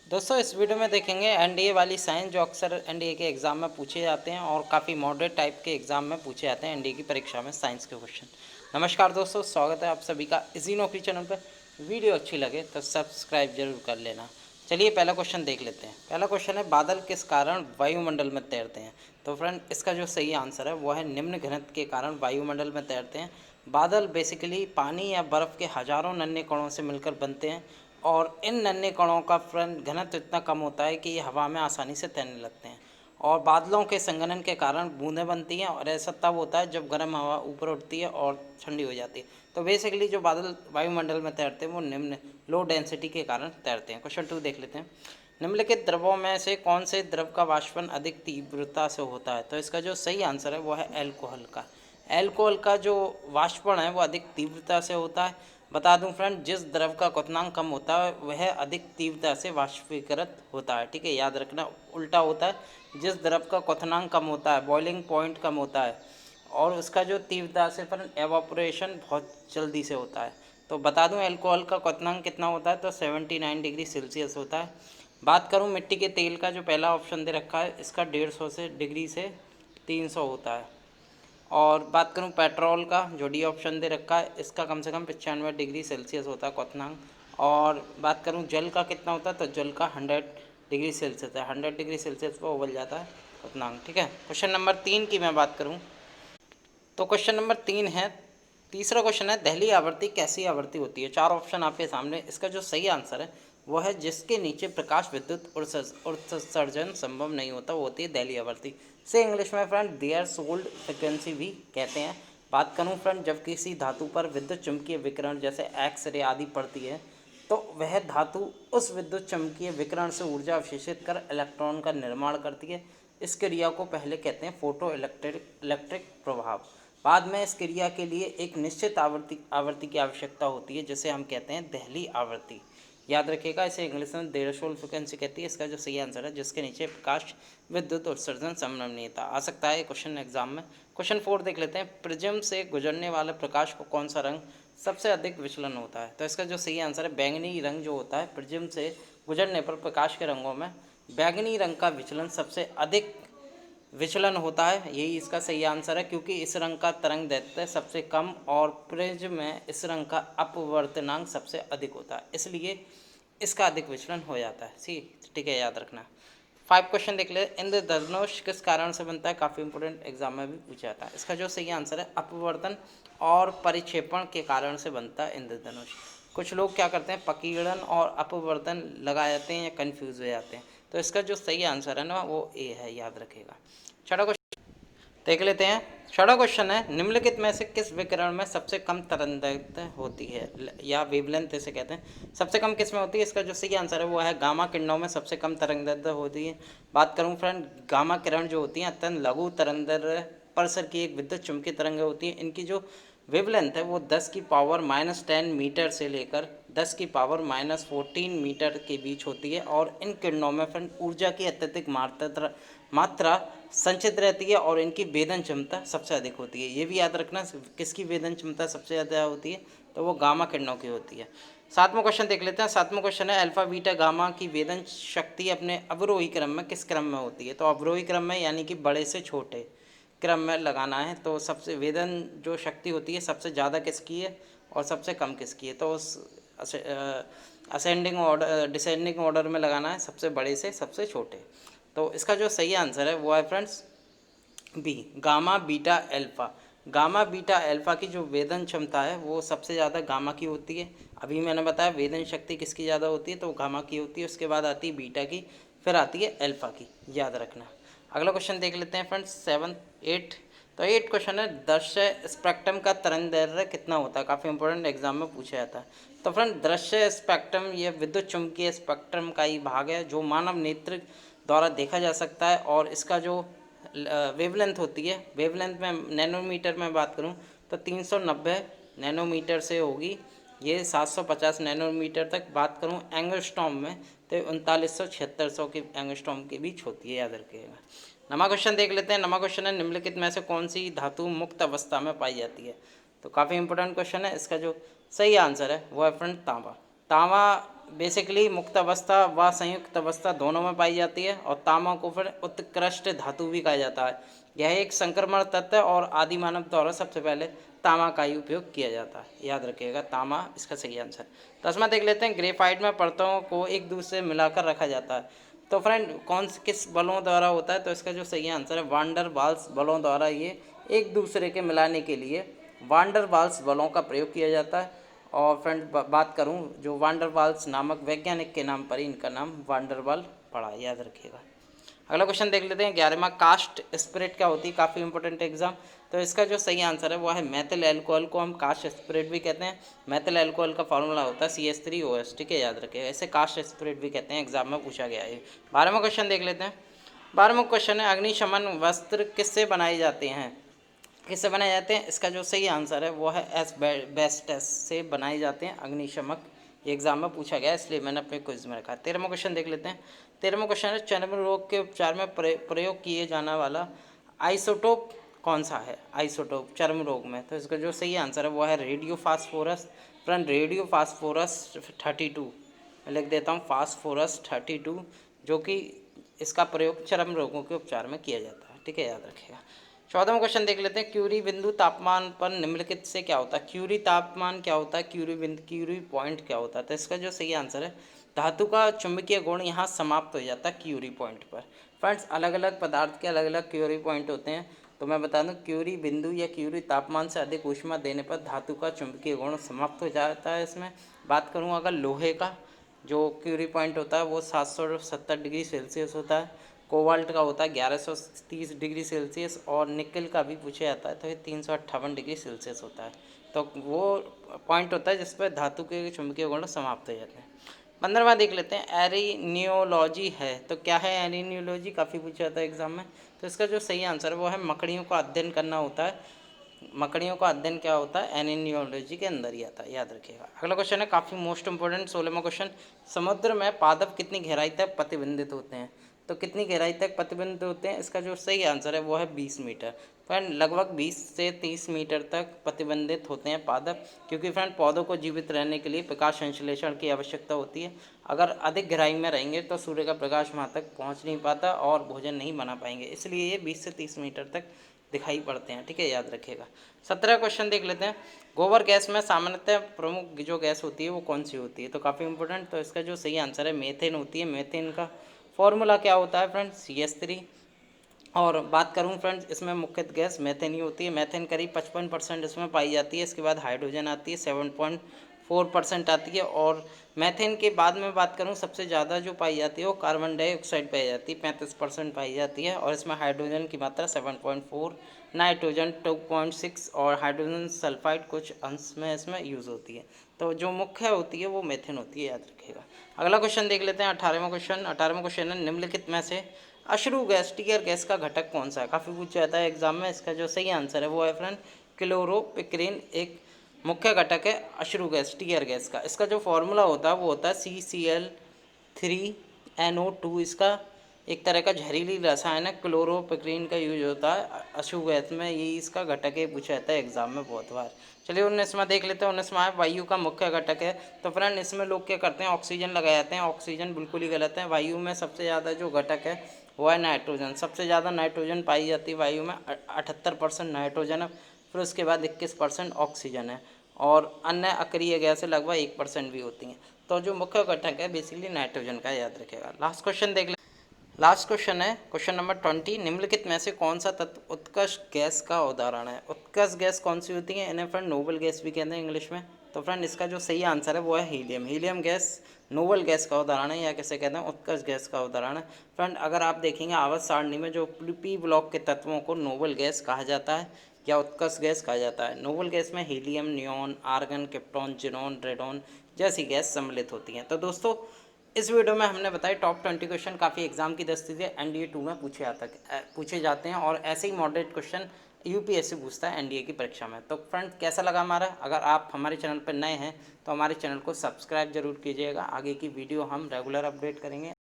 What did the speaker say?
दोस्तों इस वीडियो में देखेंगे एनडीए वाली साइंस जो अक्सर एनडीए के एग्ज़ाम में पूछे जाते हैं और काफ़ी मॉडरेट टाइप के एग्ज़ाम में पूछे जाते हैं एनडीए की परीक्षा में साइंस के क्वेश्चन। नमस्कार दोस्तों, स्वागत है आप सभी का इसी नौकरी चैनल पर। वीडियो अच्छी लगे तो सब्सक्राइब जरूर कर लेना। चलिए पहला क्वेश्चन देख लेते हैं। पहला क्वेश्चन है, बादल किस कारण वायुमंडल में तैरते हैं? तो फ्रेंड इसका जो सही आंसर है वो है निम्न घनत्व के कारण वायुमंडल में तैरते हैं। बादल बेसिकली पानी या बर्फ़ के हज़ारों नन्हे कणों से मिलकर बनते हैं और इन नन्हे कणों का फ्रंट घनत्व इतना कम होता है कि ये हवा में आसानी से तैरने लगते हैं और बादलों के संघनन के कारण बूंदें बनती हैं और ऐसा तब होता है जब गर्म हवा ऊपर उठती है और ठंडी हो जाती है। तो बेसिकली जो बादल वायुमंडल में तैरते हैं वो निम्न लो डेंसिटी के कारण तैरते हैं। क्वेश्चन 2 देख लेते हैं। निम्नलिखित द्रवों में से कौन से द्रव का वाष्पन अधिक तीव्रता से होता है? तो इसका जो सही आंसर है वो है एल्कोहल का। एल्कोहल का जो वाष्पन है वो अधिक तीव्रता से होता है। बता दूं फ्रेंड, जिस द्रव का क्वथनांक कम होता है वह अधिक तीव्रता से वाष्पीकृत होता है। ठीक है, याद रखना, उल्टा होता है। जिस द्रव का क्वथनांक कम होता है, बॉइलिंग पॉइंट कम होता है और उसका जो तीव्रता से फ्रेंड एवापोरेशन बहुत जल्दी से होता है। तो बता दूं अल्कोहल का क्वथनांक कितना होता है? तो 79 डिग्री सेल्सियस होता है। बात करूं मिट्टी के तेल का, जो पहला ऑप्शन दे रखा है, इसका 150 से डिग्री से 300 होता है। और बात करूं पेट्रोल का, जो डी ऑप्शन दे रखा है, इसका कम से कम 95 डिग्री सेल्सियस होता है क्वथनांक। और बात करूं जल का कितना होता है, तो जल का 100 डिग्री सेल्सियस है। 100 डिग्री सेल्सियस पर उबल जाता है क्वथनांक। ठीक है, क्वेश्चन नंबर 3 की मैं बात करूं तो क्वेश्चन नंबर 3 है, तीसरा क्वेश्चन है, दहली आवृत्ति कैसी आवृत्ति होती है? 4 ऑप्शन आपके सामने। इसका जो सही आंसर है वो है जिसके नीचे प्रकाश विद्युत उत्सर्जन संभव नहीं होता, वो होती है दहली आवृत्ति। से इंग्लिश में फ्रेंड देयर सोल्ड फ्रिक्वेंसी भी कहते हैं। बात करूं फ्रेंड, जब किसी धातु पर विद्युत चुंबकीय विकिरण जैसे एक्स रे आदि पड़ती है तो वह धातु उस विद्युत चुंबकीय विकिरण से ऊर्जा अवशोषित कर इलेक्ट्रॉन का निर्माण करती है। इस क्रिया को पहले कहते हैं फोटो इलेक्ट्रिक प्रभाव। बाद में इस क्रिया के लिए एक निश्चित आवृत्ति की आवश्यकता होती है जिसे हम कहते हैं दहली आवृत्ति। याद रखिएगा, इसे इंग्लिश में देयरशोल्ड फ्रिक्वेंसी कहती है। इसका जो सही आंसर है जिसके नीचे प्रकाश विद्युत उत्सर्जन संभवनीयता आ सकता है क्वेश्चन एग्जाम में। क्वेश्चन 4 देख लेते हैं, प्रिज्म से गुजरने वाले प्रकाश को कौन सा रंग सबसे अधिक विचलन होता है? तो इसका जो सही आंसर है बैंगनी रंग जो होता है, प्रिज्म से गुजरने पर प्रकाश के रंगों में बैंगनी रंग का विचलन सबसे अधिक विचलन होता है। यही इसका सही आंसर है क्योंकि इस रंग का तरंग दैर्ध्य सबसे कम और प्रिज्म में इस रंग का अपवर्तनांक सबसे अधिक होता है, इसलिए इसका अधिक विचलन हो जाता है। ठीक है, याद रखना। 5 क्वेश्चन देख ले, इंद्रधनुष किस कारण से बनता है? काफ़ी इंपोर्टेंट एग्जाम में भी पूछा जाता है। इसका जो सही आंसर है अपवर्तन और परिक्षेपण के कारण से बनता है इंद्रधनुष। कुछ लोग क्या करते हैं, पकीड़न और अपवर्तन लगा जाते हैं या कन्फ्यूज़ हो जाते हैं। तो इसका जो सही आंसर है ना वो ए है, याद रखेगा। छठा क्वेश्चन देख लेते हैं। छठा क्वेश्चन है, निम्नलिखित में से किस विकिरण में सबसे कम तरंगदैर्घ्य होती है या वेवलेंथ इसे कहते हैं? सबसे कम किस में होती है? इसका जो सही आंसर है वो है गामा किरणों में सबसे कम तरंगदैर्घ्य होती है। बात करूं फ्रेंड, गामा किरण जो होती है अत्यंत लघु तरंगदैर्घ्य परिसर की एक विद्युत चुंबकीय तरंग होती है। इनकी जो वेवलेंथ है वो 10 की पावर -10 मीटर से लेकर 10 की पावर -14 मीटर के बीच होती है और इन किरणों में फ्रेंड ऊर्जा की अत्यधिक मात्रा संचित रहती है और इनकी वेदन क्षमता सबसे अधिक होती है। ये भी याद रखना, किसकी वेदन क्षमता सबसे ज़्यादा होती है? तो वो गामा किरणों की होती है। 7वां क्वेश्चन देख लेते हैं। 7वां क्वेश्चन है, अल्फा बीटा गामा की वेदन शक्ति अपने अवरोही क्रम में किस क्रम में होती है? तो अवरोही क्रम में यानी कि बड़े से छोटे क्रम में लगाना है। तो सबसे वेदन जो शक्ति होती है सबसे ज़्यादा किसकी है और सबसे कम किसकी है? तो उस असेंडिंग ऑर्डर डिसेंडिंग ऑर्डर में लगाना है, सबसे बड़े से सबसे छोटे। तो इसका जो सही आंसर है वो है friends B, gamma beta alpha. Gamma beta alpha की जो वेदन क्षमता है वो सबसे ज़्यादा गामा की होती है। अभी मैंने बताया वेदन शक्ति किसकी ज़्यादा होती है, तो गामा की होती है। उसके बाद आती है बीटा की, फिर आती है अल्फा की, याद रखना। अगला क्वेश्चन देख लेते हैं फ्रेंड्स 7 8। तो 8 क्वेश्चन है, दृश्य स्पेक्ट्रम का तरंग दैर्ध्य कितना होता है? काफ़ी इंपॉर्टेंट एग्जाम में पूछा जाता है। तो फ्रेंड दृश्य स्पेक्ट्रम ये विद्युत चुंबकीय स्पेक्ट्रम का ही भाग है जो मानव नेत्र द्वारा देखा जा सकता है और इसका जो वेवलेंथ होती है, वेवलेंथ में नैनोमीटर में बात करूं तो 390 नैनोमीटर से होगी ये 750 नैनोमीटर तक। बात करूं एंगस्ट्रॉम में तो 3900-7600 के एंगस्ट्रॉम के बीच होती है, याद रखिएगा। नमा क्वेश्चन देख लेते हैं। नमा क्वेश्चन है, निम्नलिखित में से कौन सी धातु मुक्त अवस्था में पाई जाती है? तो काफ़ी इंपॉर्टेंट क्वेश्चन है। इसका जो सही आंसर है वो है फ्रेंड तांबा। तांबा बेसिकली मुक्त अवस्था व संयुक्त अवस्था दोनों में पाई जाती है, और तांबा को फिर उत्कृष्ट धातु भी कहा जाता है। यह एक संक्रमण तत्व है और आदि मानव द्वारा सबसे पहले तांबा का ही उपयोग किया जाता है। याद रखिएगा, तांबा इसका सही आंसर। 10वां देख लेते हैं, ग्रेफाइट में परतों को एक दूसरे से मिलाकर रखा जाता है। तो फ्रेंड किस बलों द्वारा होता है? तो इसका जो सही आंसर है वान डर वाल्स बलों द्वारा ये एक दूसरे के मिलाने के लिए वान डर वाल्स बलों का प्रयोग किया जाता है। और फ्रेंड बात करूं, जो वान डर वाल्स नामक वैज्ञानिक के नाम पर ही इनका नाम वान डर वाल पड़ा, याद रखिएगा। अगला क्वेश्चन देख लेते हैं, 11वां, कास्ट स्पिरिट क्या होती है? काफ़ी इंपॉर्टेंट एग्जाम। तो इसका जो सही आंसर है वो है मेथिल एल्कोहल को हम कास्ट स्पिरिट भी कहते हैं। मेथिल एल्कोहल का फॉर्मूला होता है CH3OH, ठीक है, याद रखिएगा। इसे कास्ट स्पिरिट भी कहते हैं, एग्जाम में पूछा गया है। 12वां क्वेश्चन देख लेते हैं। 12वां क्वेश्चन है, अग्निशमन वस्त्र किससे बनाए जाते हैं? किससे बनाए जाते हैं? इसका जो सही आंसर है वो है एस्बेस्टस से बनाए जाते हैं अग्निशमक। ये एग्जाम में पूछा गया, इसलिए मैंने अपने क्विज में रखा। 13वां क्वेश्चन देख लेते हैं। 13वां क्वेश्चन है, चर्म रोग के उपचार में प्रयोग किए जाने वाला आइसोटोप कौन सा है? आइसोटोप चर्म रोग में। तो इसका जो सही आंसर है वो है radio phosphorus. Friend radio phosphorus 32 लिख देता हूँ, फास्फोरस 32, जो कि इसका प्रयोग चर्म रोगों के उपचार में किया जाता है, ठीक है, याद रखिएगा। 14वां क्वेश्चन देख लेते हैं, क्यूरी बिंदु तापमान पर निम्नलिखित से क्या होता है? क्यूरी तापमान क्या होता है? क्यूरी बिंदु, क्यूरी पॉइंट क्या होता है? तो इसका जो सही आंसर है, धातु का चुंबकीय गुण यहाँ समाप्त हो जाता है क्यूरी पॉइंट पर। फ्रेंड्स अलग अलग पदार्थ के अलग अलग क्यूरी पॉइंट होते हैं, तो मैं बता दूं, क्यूरी बिंदु या क्यूरी तापमान से अधिक ऊष्मा देने पर धातु का चुंबकीय गुण समाप्त हो जाता है। इसमें बात करूँ अगर लोहे का, जो क्यूरी पॉइंट होता है वो 770 डिग्री सेल्सियस होता है। कोबाल्ट का होता है 1130 डिग्री सेल्सियस, और निकल का भी पूछा जाता है तो ये 358 डिग्री सेल्सियस होता है। तो वो पॉइंट होता है जिस पर धातु के चुंबकीय गुण समाप्त हो जाते हैं। 15वां देख लेते हैं, एरिनियोलॉजी है तो क्या है? एरिनियोलॉजी काफ़ी पूछा जाता है एग्जाम में। तो इसका जो सही आंसर है वो है मकड़ियों का अध्ययन करना होता है। मकड़ियों का अध्ययन क्या होता है? एनियोलॉजी के अंदर ही आता है, याद रखिएगा। अगला क्वेश्चन है काफ़ी मोस्ट इंपोर्टेंट, 16वां क्वेश्चन, समुद्र में पादप कितनी गहराई तक प्रतिबंधित होते हैं? तो कितनी गहराई तक प्रतिबंधित होते हैं? इसका जो सही आंसर है वो है 20 मीटर। फ्रेंड लगभग 20 से 30 मीटर तक प्रतिबंधित होते हैं पादप, क्योंकि फ्रेंड पौधों को जीवित रहने के लिए प्रकाश संश्लेषण की आवश्यकता होती है। अगर अधिक गहराई में रहेंगे तो सूर्य का प्रकाश वहाँ तक पहुँच नहीं पाता और भोजन नहीं बना पाएंगे, इसलिए ये 20 से 30 मीटर तक दिखाई पड़ते हैं, ठीक है, याद रखिएगा। 17 क्वेश्चन देख लेते हैं, गोबर गैस में सामान्यतः प्रमुख जो गैस होती है वो कौन सी होती है? तो काफ़ी इंपॉर्टेंट, तो इसका जो सही आंसर है मेथेन होती है। मेथेन का फॉर्मूला क्या होता है फ्रेंड्स? CH3। और बात करूं फ्रेंड्स, इसमें मुख्य गैस मेथेन ही होती है। मेथेन करीब 55% इसमें पाई जाती है। इसके बाद हाइड्रोजन आती है 7.4% आती है, और मेथेन के बाद में बात करूं सबसे ज़्यादा जो पाई जाती है वो कार्बन डाइऑक्साइड पाई जाती है, 35% पाई जाती है, और इसमें हाइड्रोजन की मात्रा 7.4, नाइट्रोजन 2.6 और हाइड्रोजन सल्फाइड कुछ अंश में इसमें यूज़ होती है। तो जो मुख्य होती है वो मेथेन होती है, याद रखिएगा। अगला क्वेश्चन देख लेते हैं, 18वां क्वेश्चन। 18वां क्वेश्चन है, निम्नलिखित में से अश्रु गैस टीयर गैस का घटक कौन सा है? काफ़ी पूछा जाता है एग्जाम में। इसका जो सही आंसर है वो है फ्रेंड क्लोरोपिक्रीन, एक मुख्य घटक है अश्रु गैस टीयर गैस का। इसका जो फॉर्मूला होता है वो होता है CCl3NO2। इसका एक तरह का जहरीली रसायन है, क्लोरोपिक्रीन का यूज होता है अश्रु गैस में, यही इसका घटक है, पूछा जाता है एग्जाम में बहुत बार। चलिए 19वां देख लेते हैं। 19वां है, वायु का मुख्य घटक है। तो फ्रेंड इसमें लोग क्या करते हैं, ऑक्सीजन लगाए जाते हैं। ऑक्सीजन बिल्कुल ही गलत है। वायु में सबसे ज़्यादा जो घटक है वो है नाइट्रोजन। सबसे ज़्यादा नाइट्रोजन पाई जाती है वायु में, 78% नाइट्रोजन है। फिर उसके बाद 21% ऑक्सीजन है, और अन्य अक्रिय गैसें लगभग 1% भी होती हैं। तो जो मुख्य घटक है बेसिकली नाइट्रोजन का, याद रखेगा। लास्ट क्वेश्चन देख ले। लास्ट क्वेश्चन है क्वेश्चन नंबर 20, निम्नलिखित में से कौन सा तत्व उत्कर्ष गैस का उदाहरण है? उत्कर्ष गैस कौन सी होती है? इन्हें फ्रेंड नोबल गैस भी कहते हैं इंग्लिश में। तो फ्रेंड इसका जो सही आंसर है वो है helium. Helium gas noble gas का उदाहरण है, या कैसे कहते हैं, उत्कर्ष गैस का उदाहरण है। फ्रेंड अगर आप देखेंगे आवर्त सारणी में जो पी ब्लॉक के तत्वों को नोबल गैस कहा जाता है या उत्कर्ष गैस कहा जाता है। नोबल गैस में helium, neon, argon, krypton, xenon, radon जैसी गैस सम्मिलित होती हैं। तो दोस्तों इस वीडियो में हमने बताया टॉप 20 क्वेश्चन, काफ़ी एग्जाम की दस्ती से NDA 2 में पूछे जाते हैं, और ऐसे ही मॉडरेट क्वेश्चन UPSC पूछता है NDA की परीक्षा में। तो फ्रेंड कैसा लगा हमारा? अगर आप हमारे चैनल पर नए हैं तो हमारे चैनल को सब्सक्राइब जरूर कीजिएगा। आगे की वीडियो हम रेगुलर अपडेट करेंगे